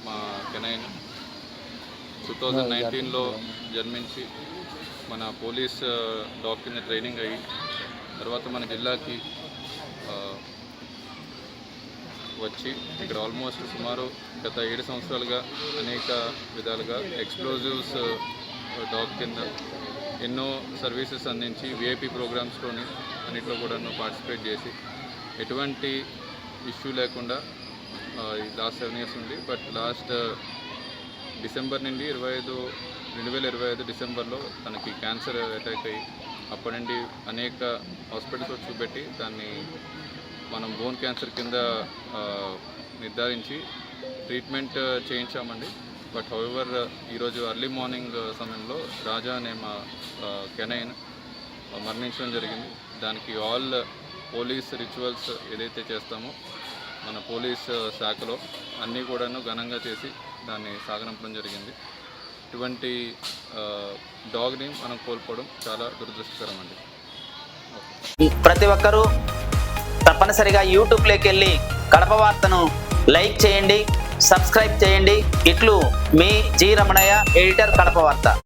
మా కెనైన్ 2019లో జన్మించి మన పోలీస్ డాగ్ కింద ట్రైనింగ్ అయ్యి తర్వాత మన జిల్లాకి వచ్చి ఇక్కడ ఆల్మోస్ట్ సుమారు గత 7 సంవత్సరాలుగా అనేక విధాలుగా ఎక్స్ప్లోజివ్స్ డాగ్ కింద ఎన్నో సర్వీసెస్ అందించి విఐపి ప్రోగ్రామ్స్లోని అన్నింటిలో కూడా పార్టిసిపేట్ చేసి ఎటువంటి ఇష్యూ లేకుండా లాస్ట్ 7 years ఉంది. బట్ లాస్ట్ డిసెంబర్ నుండి 2025 డిసెంబర్లో తనకి క్యాన్సర్ అటాక్ అయ్యి అప్పటి నుండి అనేక హాస్పిటల్స్లో చూపెట్టి దాన్ని మనం బోన్ క్యాన్సర్ కింద నిర్ధారించి ట్రీట్మెంట్ చేయించామండి. బట్ హౌఎవర్ ఈరోజు ఎర్లీ మార్నింగ్ సమయంలో రాజా అనే మా కెనైన్ మరణించడం జరిగింది. దానికి ఆల్ పోలీస్ రిచువల్స్ ఏదైతే చేస్తామో మన పోలీస్ శాఖలో అన్నీ కూడాను ఘనంగా చేసి దాన్ని సాగనంపడం జరిగింది. ఇటువంటి డాగ్ని మనం కోల్పోవడం చాలా దురదృష్టకరం అండి. ప్రతి ఒక్కరూ తప్పనిసరిగా యూట్యూబ్లోకి వెళ్ళి కడప వార్తను లైక్ చేయండి, సబ్స్క్రైబ్ చేయండి. ఇట్లు మీ జి రమణయ్య, ఎడిటర్, కడప వార్త.